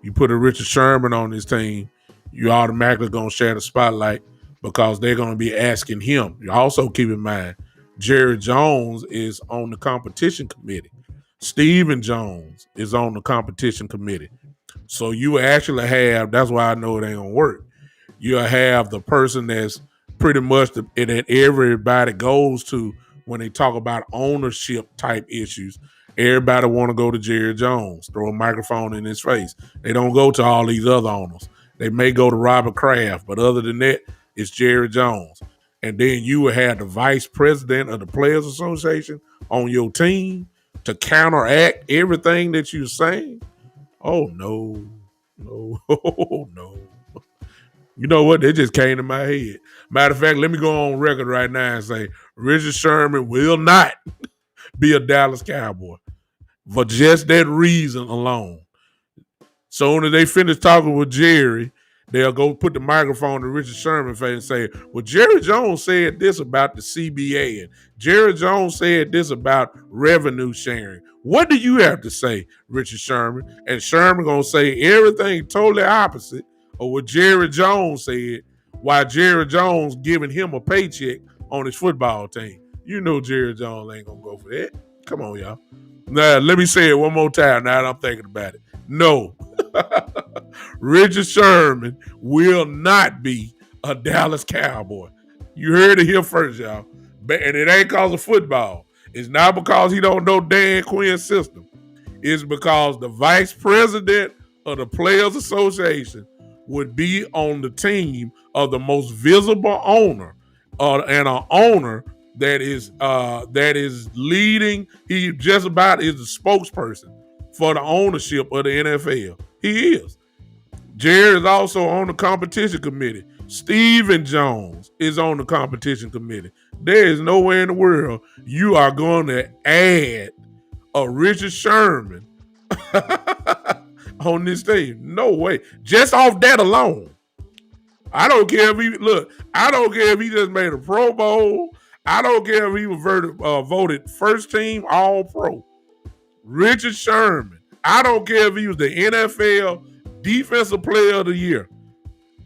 You put a Richard Sherman on his team, you automatically going to share the spotlight because they're going to be asking him. You also keep in mind, Jerry Jones is on the competition committee. Stephen Jones is on the competition committee. So you actually have, that's why I know it ain't gonna work. You'll have the person that's pretty much that everybody goes to when they talk about ownership type issues. Everybody want to go to Jerry Jones, throw a microphone in his face. They don't go to all these other owners. They may go to Robert Kraft, but other than that, it's Jerry Jones. And then you will have the vice president of the Players Association on your team to counteract everything that you're saying. Oh, no. Oh, no. You know what? It just came to my head. Matter of fact, let me go on record right now and say Richard Sherman will not be a Dallas Cowboy for just that reason alone. Soon as they finish talking with Jerry, they'll go put the microphone to Richard Sherman's face and say, well, Jerry Jones said this about the CBA, and Jerry Jones said this about revenue sharing. What do you have to say, Richard Sherman? And Sherman going to say everything totally opposite of what Jerry Jones said, while Jerry Jones giving him a paycheck on his football team. You know Jerry Jones ain't going to go for that. Come on, y'all. Now, let me say it one more time now that I'm thinking about it. No. Richard Sherman will not be a Dallas Cowboy. You heard it here first, y'all. And it ain't because of football. It's not because he don't know Dan Quinn's system. It's because the vice president of the Players Association would be on the team of the most visible owner and an owner that is leading. He just about is the spokesperson for the ownership of the NFL. He is. Jerry is also on the competition committee. Stephen Jones is on the competition committee. There is nowhere in the world you are going to add a Richard Sherman on this team. No way. Just off that alone. I don't care if he just made a Pro Bowl. I don't care if he was voted first team All Pro. Richard Sherman. I don't care if he was the NFL Defensive Player of the Year.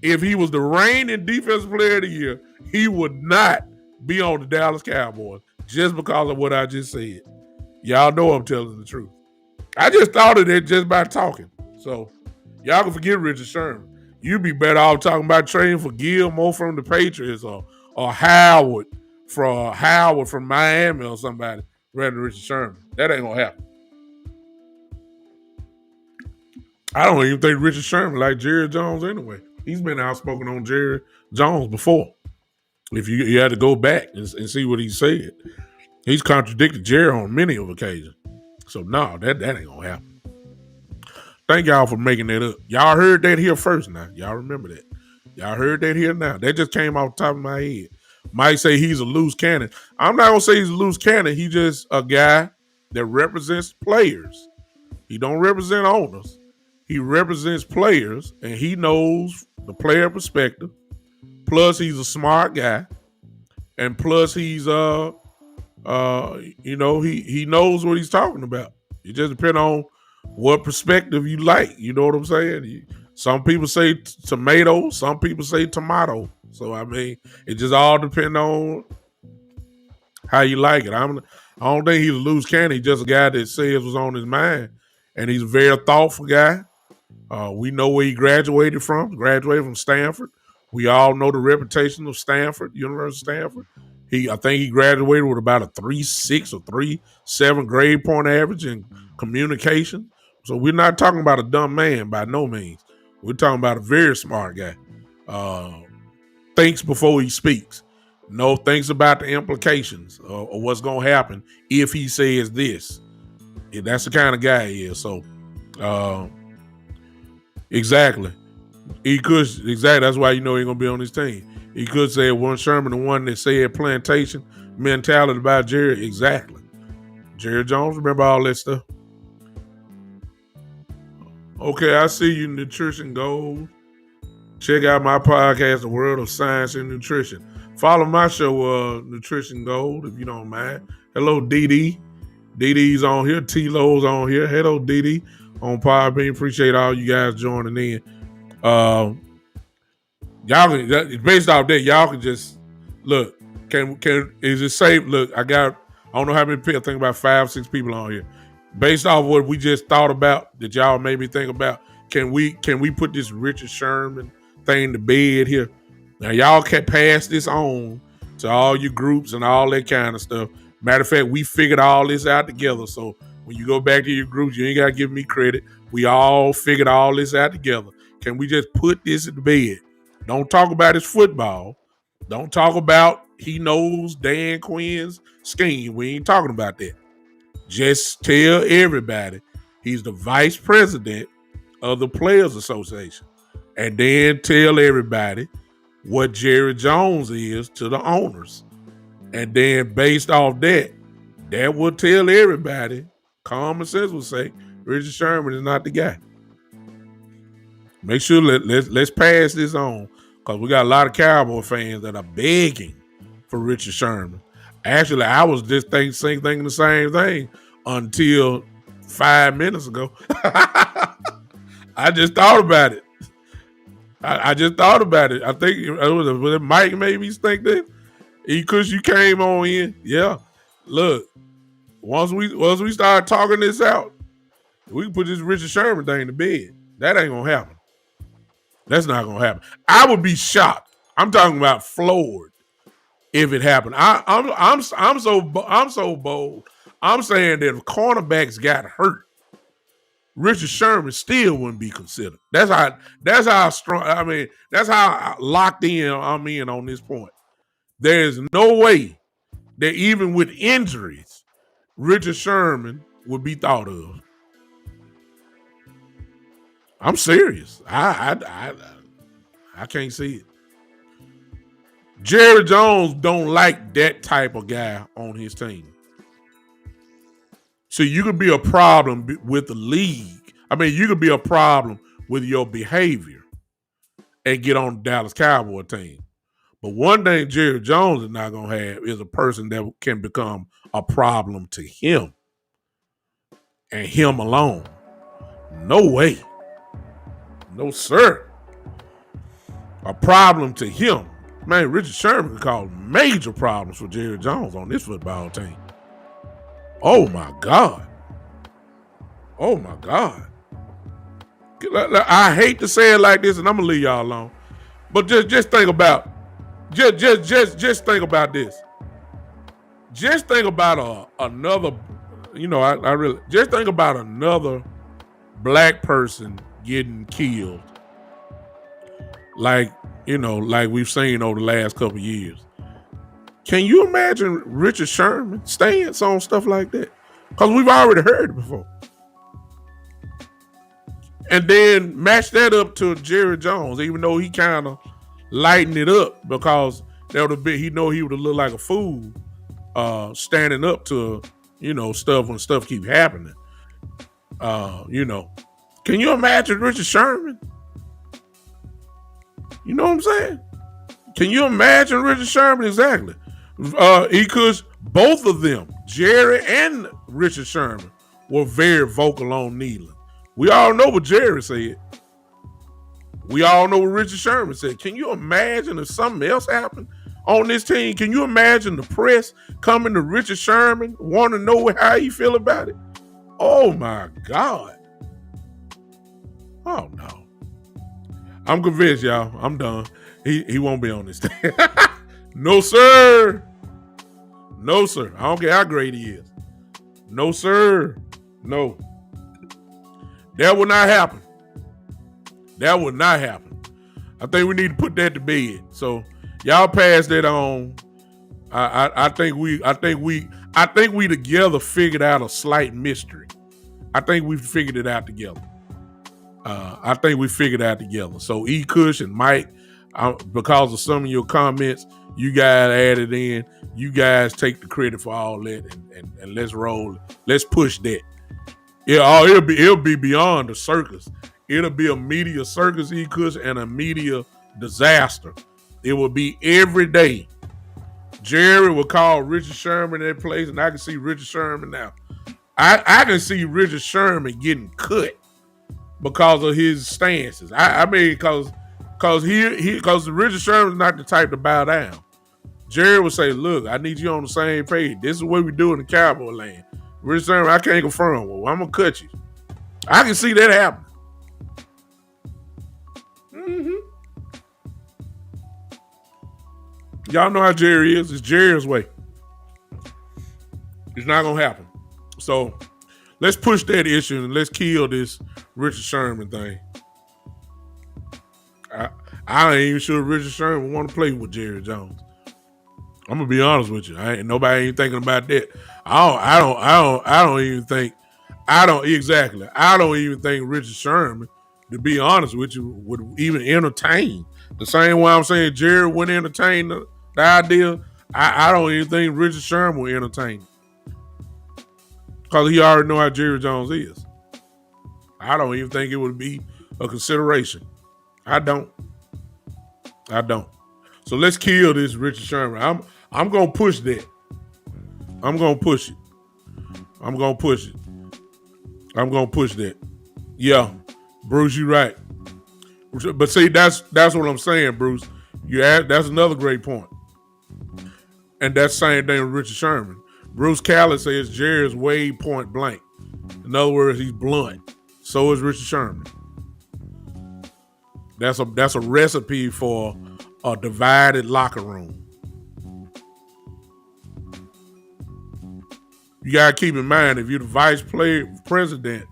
If he was the reigning Defensive Player of the Year, he would not be on the Dallas Cowboys just because of what I just said. Y'all know I'm telling the truth. I just thought of it just by talking. So y'all can forget Richard Sherman. You'd be better off talking about trading for Gilmore from the Patriots or Howard from Miami or somebody rather than Richard Sherman. That ain't gonna happen. I don't even think Richard Sherman like Jerry Jones anyway. He's been outspoken on Jerry Jones before. If you had to go back and see what he said, he's contradicted Jerry on many of occasions. So no, that ain't gonna happen. Thank y'all for making that up. Y'all heard that here first now. Y'all remember that. Y'all heard that here now. That just came off the top of my head. Might say he's a loose cannon. I'm not gonna say he's a loose cannon. He's just a guy that represents players. He don't represent owners. He represents players, and he knows the player perspective. Plus, he's a smart guy, and plus, he's he knows what he's talking about. It just depends on what perspective you like. You know what I'm saying? Some people say tomato, some people say tomato. So I mean, it just all depends on how you like it. I don't think he's a loose cannon. He's just a guy that says what's on his mind, and he's a very thoughtful guy. We know where he graduated from. Graduated from Stanford. We all know the reputation of Stanford, University of Stanford. I think he graduated with about a 3.6 or 3.7 grade point average in communication. So we're not talking about a dumb man by no means. We're talking about a very smart guy. Thinks before he speaks. Thinks about the implications of what's going to happen if he says this. That's the kind of guy he is. So, exactly. That's why you know he's going to be on his team. He could say one Sherman, the one that said plantation mentality about Jerry. Exactly. Jerry Jones, remember all that stuff? Okay, I see you, Nutrition Gold. Check out my podcast, The World of Science and Nutrition. Follow my show, Nutrition Gold, if you don't mind. Hello, Dee. Dee on here. T-Lo's on here. Hello, Dee on Podbean. Appreciate all you guys joining in. Y'all can, based off that, y'all can just look. Is it safe? Look, I don't know how many people. I think about 5-6 people on here. Based off what we just thought about, that y'all made me think about, can we put this Richard Sherman thing to bed here? Now y'all can pass this on to all your groups and all that kind of stuff. Matter of fact, we figured all this out together. So when you go back to your groups, you ain't gotta give me credit. We all figured all this out together. Can we just put this to bed? Don't talk about his football. Don't talk about he knows Dan Quinn's scheme. We ain't talking about that. Just tell everybody he's the vice president of the Players Association. And then tell everybody what Jerry Jones is to the owners. And then based off that will tell everybody, common sense will say, Richard Sherman is not the guy. Make sure let's pass this on, because we got a lot of Cowboy fans that are begging for Richard Sherman. Actually, I was just thinking the same thing until 5 minutes ago. I just thought about it. I just thought about it. I think was it Mike made me think that. Because you came on in. Yeah. Look, once we start talking this out, we can put this Richard Sherman thing to bed. That ain't gonna happen. That's not gonna happen. I would be shocked. I'm talking about floored if it happened. I'm so bold. I'm saying that if cornerbacks got hurt, Richard Sherman still wouldn't be considered. That's how strong. I mean, that's how locked in I'm in on this point. There's no way that even with injuries, Richard Sherman would be thought of. I'm serious. I can't see it. Jerry Jones don't like that type of guy on his team. So you could be a problem with the league. I mean, you could be a problem with your behavior and get on the Dallas Cowboy team. But one thing Jerry Jones is not going to have is a person that can become a problem to him and him alone. No way. No, sir. A problem to him. Man, Richard Sherman could cause major problems for Jerry Jones on this football team. Oh, my God. Oh, my God. I hate to say it like this, and I'm going to leave y'all alone. But just think about Just think about this. Just think about another, I really just think about another black person getting killed. Like we've seen over the last couple of years. Can you imagine Richard Sherman stance on stuff like that? Because we've already heard it before. And then match that up to Jerry Jones, even though he kind of lighten it up, because that would have been, he would have looked like a fool standing up to stuff when stuff keep happening. Can you imagine Richard Sherman? You know what I'm saying? Can you imagine Richard Sherman? Exactly. Because both of them, Jerry and Richard Sherman, were very vocal on kneeling. We all know what Jerry said. We all know what Richard Sherman said. Can you imagine if something else happened on this team? Can you imagine the press coming to Richard Sherman, want to know how he feel about it? Oh, my God. Oh, no. I'm convinced, y'all. I'm done. He won't be on this thing. No, sir. No, sir. I don't care how great he is. No, sir. No. That will not happen. That would not happen. I think we need to put that to bed. So y'all pass that on. I think we together figured out a slight mystery. I think we figured it out together. So E. Cush and Mike, because of some of your comments, you guys added in. You guys take the credit for all that, and let's roll. Let's push that. Yeah, it'll be beyond the circus. It'll be a media circus, E. Cush, and a media disaster. It will be every day. Jerry will call Richard Sherman in that place, and I can see Richard Sherman now. I can see Richard Sherman getting cut because of his stances. I mean, because Richard Sherman's not the type to bow down. Jerry would say, look, I need you on the same page. This is what we do in the Cowboy land. Richard Sherman, I can't confirm. Well, I'm going to cut you. I can see that happen. Mm-hmm. Y'all know how Jerry is. It's Jerry's way. It's not going to happen. So let's push that issue and let's kill this Richard Sherman thing. I ain't even sure Richard Sherman want to play with Jerry Jones. I'm gonna be honest with you. Nobody ain't thinking about that. I don't even think Richard Sherman, to be honest with you, would even entertain. The same way I'm saying Jerry wouldn't entertain the idea. I don't even think Richard Sherman will entertain it. Because he already know how Jerry Jones is. I don't even think it would be a consideration. I don't. So let's kill this Richard Sherman. I'm gonna push that. I'm gonna push that. Yeah, Bruce, you right. But see, that's what I'm saying, Bruce. That's another great point. And that's the same thing with Richard Sherman. Bruce Callis says Jerry's way point blank. In other words, he's blunt. So is Richard Sherman. That's a recipe for a divided locker room. You gotta keep in mind, if you're the vice president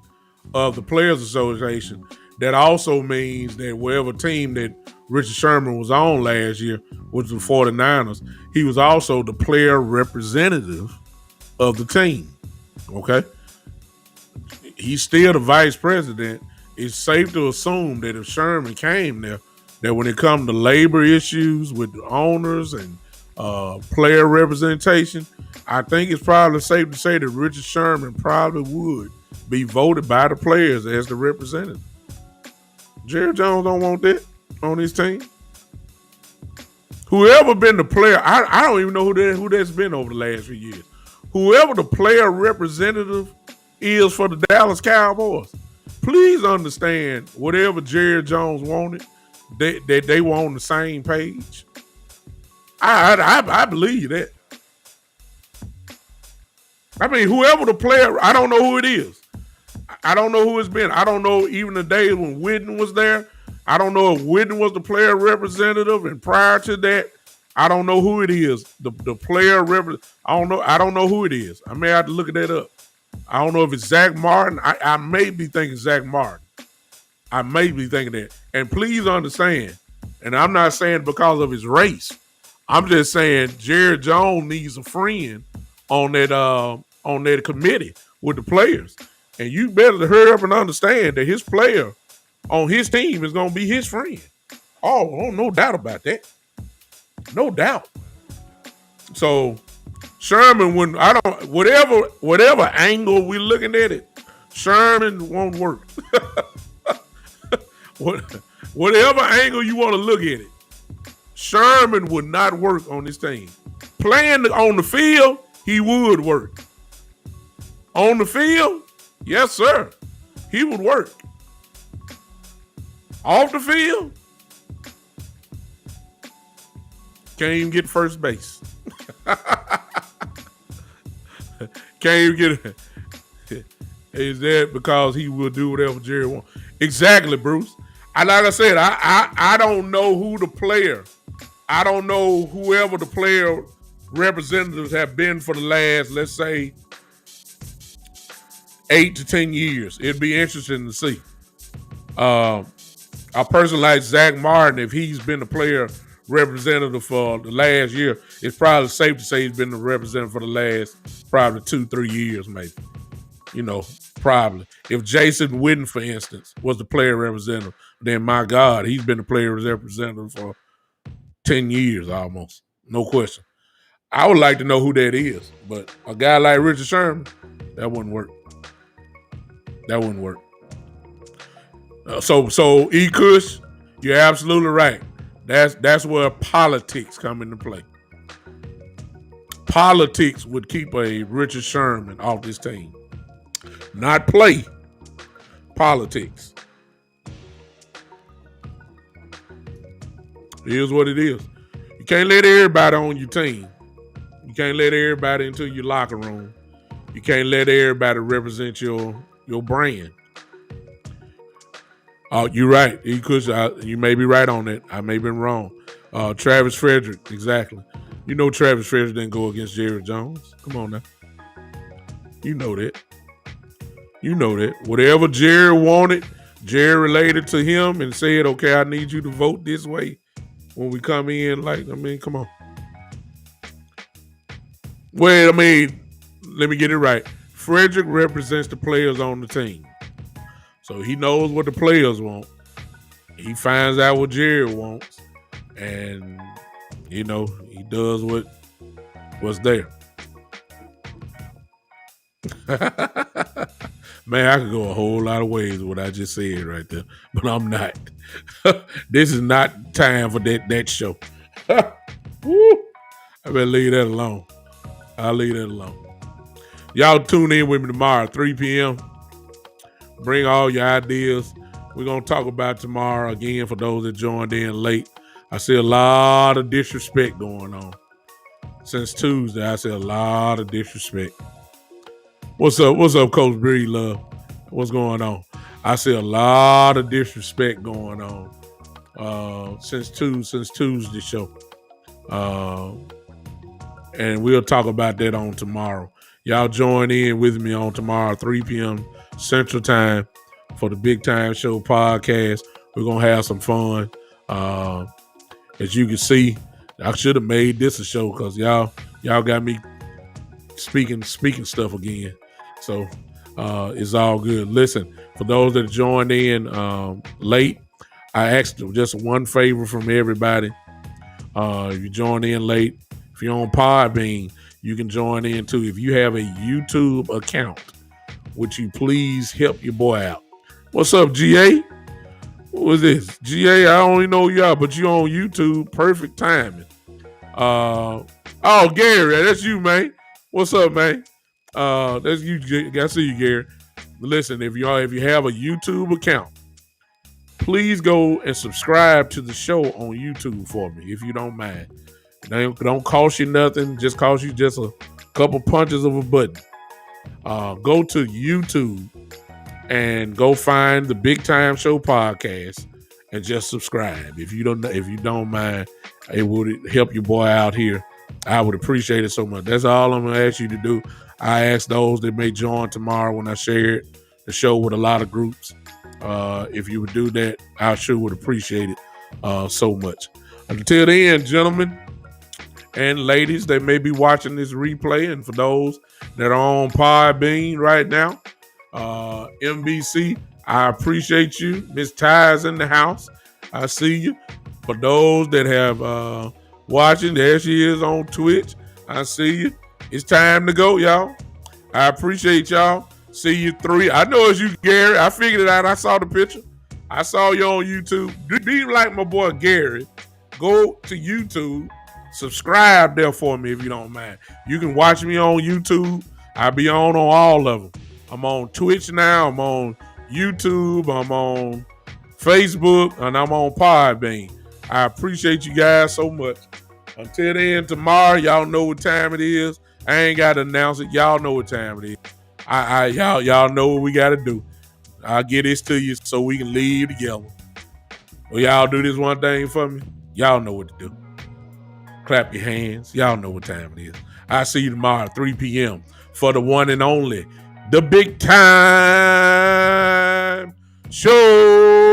of the Players Association, that also means that whatever team that Richard Sherman was on last year, which was the 49ers, he was also the player representative of the team. Okay? He's still the vice president. It's safe to assume that if Sherman came there, that when it comes to labor issues with the owners and player representation, I think it's probably safe to say that Richard Sherman probably would be voted by the players as the representative. Jerry Jones don't want that on his team. Whoever been the player, I don't even know who that's been over the last few years. Whoever the player representative is for the Dallas Cowboys, please understand whatever Jerry Jones wanted, they were on the same page. I believe that. I mean, whoever the player, I don't know who it is. I don't know who it's been. I don't know even the days when Whitten was there. I don't know if Whitten was the player representative, and prior to that, I don't know who it is. The player representative. I don't know who it is. I may have to look that up. I don't know if it's Zach Martin. I may be thinking Zach Martin. I may be thinking that. And please understand, and I'm not saying because of his race. I'm just saying Jerry Jones needs a friend on that committee with the players. And you better hurry up and understand that his player on his team is going to be his friend. Oh, no doubt about that. No doubt. So Sherman, whatever angle we're looking at it, Sherman won't work. Whatever angle you want to look at it, Sherman would not work on this team. Playing on the field, he would work. On the field, yes, sir, he would work. Off the field, can't even get first base. Can't even get it. Is that because he will do whatever Jerry wants? Exactly, Bruce. Like I said, I don't know who the player. I don't know whoever the player representatives have been for the last, let's say, 8 to 10 years. It'd be interesting to see. A person like Zach Martin, if he's been the player representative for the last year, it's probably safe to say he's been the representative for the last probably 2-3 years, maybe. You know, probably. If Jason Witten, for instance, was the player representative, then my God, he's been the player representative for 10 years almost. No question. I would like to know who that is, but a guy like Richard Sherman, that wouldn't work. That wouldn't work. So E-Kush, you're absolutely right. That's where politics come into play. Politics would keep a Richard Sherman off this team. Not play. Politics. It is what it is. You You can't let everybody on your team. You can't let everybody into your locker room. You can't let everybody represent your brand. Oh, you're right. You may be right on that. I may have been wrong. Travis Frederick, exactly. You know Travis Frederick didn't go against Jerry Jones. Come on now. You know that. Whatever Jerry wanted, Jerry related to him and said, okay, I need you to vote this way when we come in. Come on. Well, let me get it right. Frederick represents the players on the team. So he knows what the players want. He finds out what Jerry wants. And, he does what's there. Man, I could go a whole lot of ways with what I just said right there, but I'm not. This is not time for that show. Woo! I better leave that alone. I'll leave that alone. Y'all tune in with me tomorrow, 3 p.m. Bring all your ideas. We're going to talk about tomorrow again for those that joined in late. I see a lot of disrespect going on. Since Tuesday, I see a lot of disrespect. What's up, Coach Bree Love? What's going on? I see a lot of disrespect going on since Tuesday show. And we'll talk about that on tomorrow. Y'all join in with me on tomorrow, 3 p.m. Central Time for the Big Time Show podcast. We're going to have some fun. As you can see, I should have made this a show because y'all got me speaking stuff again. So it's all good. Listen, for those that joined in late, I asked just one favor from everybody. If you join in late, if you're on Podbean, you can join in too. If you have a YouTube account, would you please help your boy out? What's up, GA? Who is this? GA, I only know y'all, but you on YouTube. Perfect timing. Oh, Gary, that's you, man. What's up, man? That's you. I see you, Gary. Listen, if you have a YouTube account, please go and subscribe to the show on YouTube for me, if you don't mind. It don't cost you nothing. Just cost you just a couple punches of a button. Go to YouTube and go find the Big Time Show podcast and just subscribe. If you don't mind, it would help your boy out here. I would appreciate it so much. That's all I'm gonna ask you to do. I ask those that may join tomorrow when I share the show with a lot of groups. If you would do that, I sure would appreciate it so much. Until then, gentlemen and ladies that may be watching this replay, and for those that are on Podbean right now, MBC, I appreciate you. Miss Ty's in the house. I see you. For those that have watching, there she is on Twitch. I see you. It's time to go, y'all. I appreciate y'all. See you 3. I know it's you, Gary. I figured it out. I saw the picture. I saw you on YouTube. Be like my boy Gary. Go to YouTube. Subscribe there for me if you don't mind. You can watch me on YouTube. I'll be on all of them. I'm on Twitch now. I'm on YouTube. I'm on Facebook. And I'm on Podbean. I appreciate you guys so much. Until then, tomorrow, y'all know what time it is. I ain't got to announce it. Y'all know what time it is. Y'all know what we got to do. I'll get this to you so we can leave together. Well, y'all do this one thing for me. Y'all know what to do. Clap your hands. Y'all know what time it is. I'll see you tomorrow, 3 p.m. for the one and only, the Big Time Show.